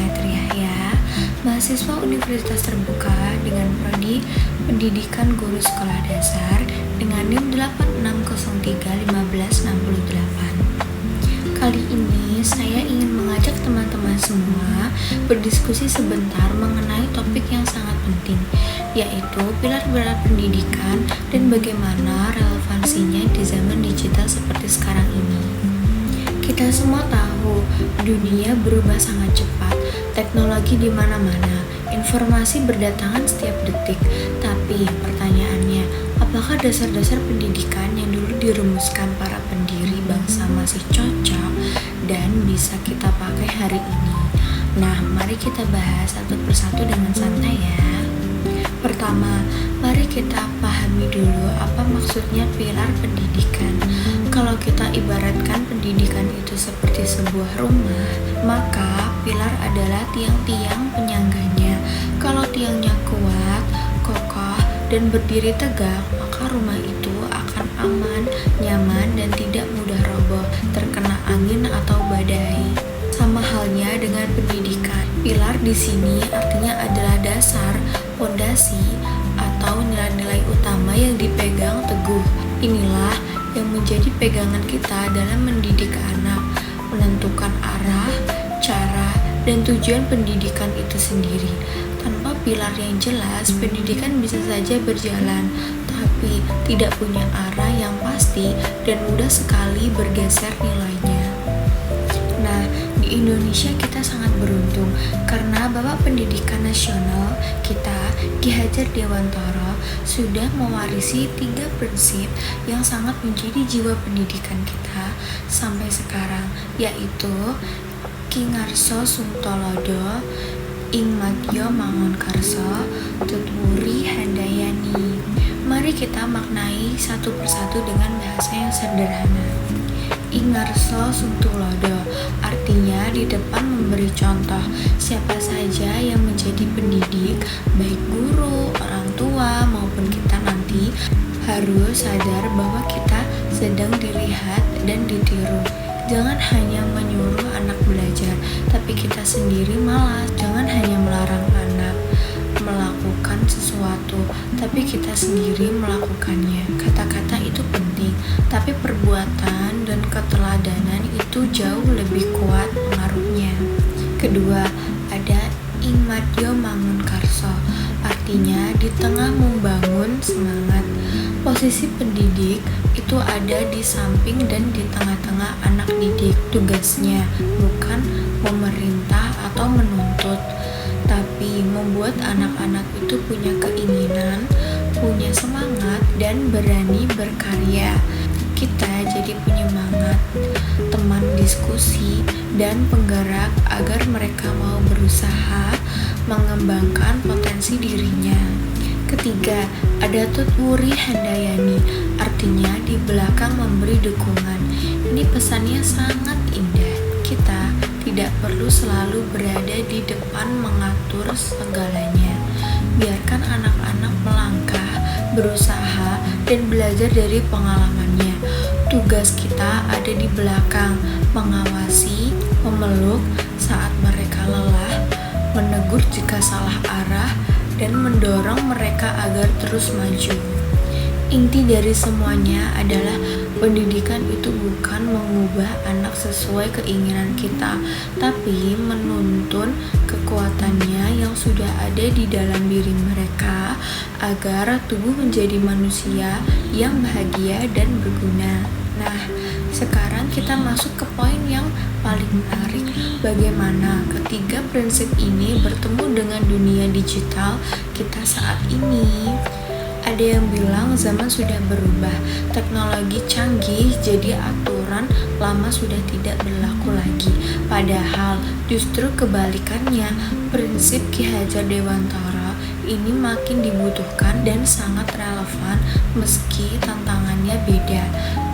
saya Triyahya, mahasiswa Universitas Terbuka dengan prodi Pendidikan Guru Sekolah Dasar dengan NIM 86031568. Kali ini saya ingin mengajak teman-teman semua berdiskusi sebentar mengenai topik yang sangat penting, yaitu pilar-pilar pendidikan dan bagaimana relevansinya di zaman digital seperti sekarang ini. Kita semua tahu, dunia berubah sangat cepat, teknologi di mana-mana, informasi berdatangan setiap detik. Tapi pertanyaannya, apakah dasar-dasar pendidikan yang dulu dirumuskan para pendiri bangsa masih cocok dan bisa kita pakai hari ini? Nah, mari kita bahas satu persatu dengan santai ya. Pertama, mari kita pahami dulu apa maksudnya pilar pendidikan. Kalau kita ibaratkan pendidikan itu seperti sebuah rumah, maka pilar adalah tiang-tiang penyangganya. Kalau tiangnya kuat, kokoh, dan berdiri tegak, maka rumah itu akan aman, nyaman, dan tidak mudah roboh terkena angin atau badai. Sama halnya dengan pendidikan. Pilar di sini artinya adalah dasar, fondasi, atau nilai-nilai utama yang dipegang teguh. Inilah yang menjadi pegangan kita dalam mendidik anak, menentukan arah, cara, dan tujuan pendidikan itu sendiri. Tanpa pilar yang jelas, pendidikan bisa saja berjalan, tapi tidak punya arah yang pasti dan mudah sekali bergeser nilainya. Nah, di Indonesia kita sangat beruntung karena Bapak Pendidikan Nasional kita, Ki Hajar Dewantara, sudah mewarisi 3 prinsip yang sangat menjadi jiwa pendidikan kita sampai sekarang, yaitu Ki Ngarso Sungtolodo, Ing Madya Mangunkarso, Tutwuri Handayani. Mari kita maknai satu persatu dengan bahasa yang sederhana. Ing Ngarso Sungtulodo artinya di depan memberi contoh. Siapa saja yang menjadi pendidik, baik guru, orang tua, maupun kita nanti, harus sadar bahwa kita sedang dilihat dan ditiru. Jangan hanya menyuruh anak belajar, tapi kita sendiri malas. Jangan hanya melarang anak melakukan sesuatu, tapi kita sendiri melakukannya. Kata-kata itu penting, tapi perbuatan dan keteladanan itu jauh lebih kuat pengaruhnya. Kedua, ada Ing Madya Mangunkarso, artinya di tengah membangun semangat. Posisi pendidik itu ada di samping dan di tengah-tengah anak didik. Tugasnya bukan memerintah atau menuntut, tapi membuat anak-anak itu punya keinginan, punya semangat, dan berani berkarya. Kita jadi penyemangat, teman diskusi, dan penggerak agar mereka mau berusaha mengembangkan potensi dirinya. Ketiga, ada Tutwuri Handayani, artinya di belakang memberi dukungan. Ini pesannya sangat indah. Kita tidak perlu selalu berada di depan mengatur segalanya. Biarkan anak-anak melangkah, berusaha, dan belajar dari pengalamannya. Tugas kita ada di belakang, mengawasi, memeluk saat mereka lelah, menegur jika salah arah, dan mendorong mereka agar terus maju. Inti dari semuanya adalah pendidikan itu bukan mengubah anak sesuai keinginan kita, tapi menuntun kekuatannya yang sudah ada di dalam diri mereka agar tubuh menjadi manusia yang bahagia dan berguna. Nah, sekarang kita masuk ke poin yang paling menarik. Bagaimana ketiga prinsip ini bertemu dengan dunia digital kita saat ini? Ada yang bilang zaman sudah berubah, teknologi canggih, jadi aturan lama sudah tidak berlaku lagi. Padahal justru kebalikannya, prinsip Ki Hajar Dewantara ini makin dibutuhkan dan sangat relevan meski tantangannya beda.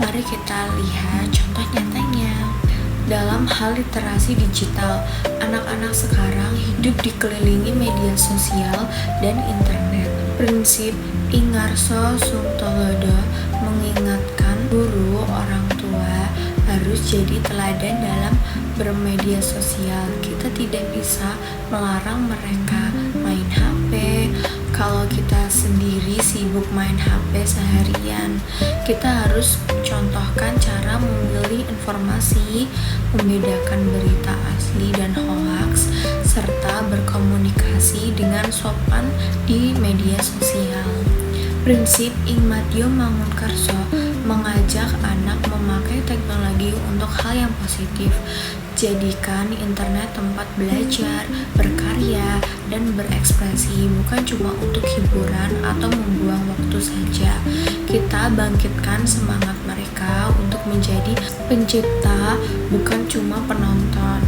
Mari kita lihat contoh nyatanya. Dalam hal literasi digital, anak-anak sekarang hidup dikelilingi media sosial dan internet. Prinsip Ing Ngarso Sungtolodo mengingatkan guru, orang tua harus jadi teladan dalam bermedia sosial. Kita tidak bisa melarang mereka main HP. Kalau kita sendiri sibuk main HP seharian, kita harus contohkan cara memilih informasi, membedakan berita asli dan hoaks, serta berkomunikasi dengan sopan di media sosial. Prinsip Ing Madyo Mangunkarso mengajak anak memakai teknologi untuk hal yang positif. Jadikan internet tempat belajar, berkarya, dan berekspresi, bukan cuma untuk hiburan atau membuang waktu saja. Kita bangkitkan semangat mereka untuk menjadi pencipta, bukan cuma penonton.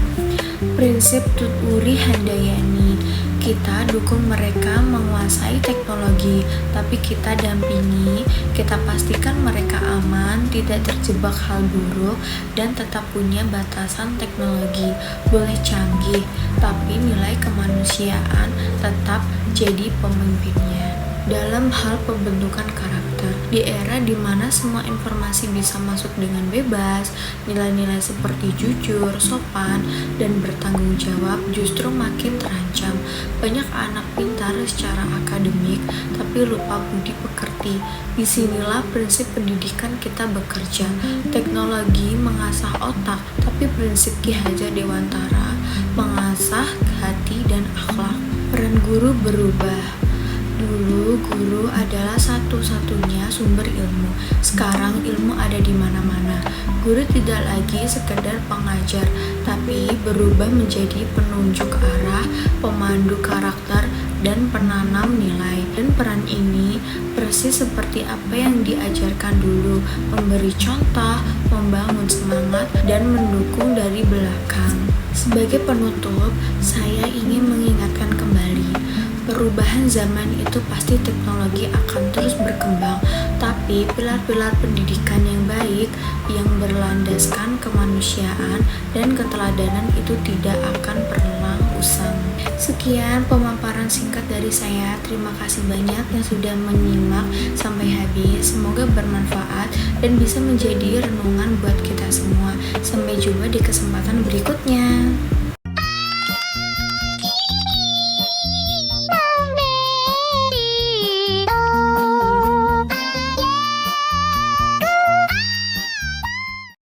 Prinsip Tuturi Handayani, kita dukung mereka menguasai teknologi, tapi kita dampingi, kita pastikan mereka aman, tidak terjebak hal buruk, dan tetap punya batasan teknologi. Boleh canggih, tapi nilai kemanusiaan tetap jadi pemimpinnya. Dalam hal pembentukan karakter, di era di mana semua informasi bisa masuk dengan bebas, nilai-nilai seperti jujur, sopan, dan bertanggung jawab justru makin terancam. Banyak anak pintar secara akademik, tapi lupa budi pekerti. Disinilah prinsip pendidikan kita bekerja. Teknologi mengasah otak, tapi prinsip Ki Hajar Dewantara mengasah hati dan akhlak. Peran guru berubah. Dulu guru adalah satu-satunya sumber ilmu. Sekarang ilmu ada di mana-mana. Guru tidak lagi sekedar pengajar, tapi berubah menjadi penunjuk arah, pemandu karakter, dan penanam nilai. Dan peran ini persis seperti apa yang diajarkan dulu, memberi contoh, membangun semangat, dan mendukung dari belakang. Sebagai penutup, saya ingin mengingatkan kembali, perubahan zaman itu pasti teknologi akan terus berkembang, tapi pilar-pilar pendidikan yang baik, yang berlandaskan kemanusiaan dan keteladanan itu tidak akan pernah usang. Sekian pemaparan singkat dari saya. Terima kasih banyak yang sudah menyimak sampai habis. Semoga bermanfaat dan bisa menjadi renungan buat kita semua. Sampai jumpa di kesempatan berikutnya.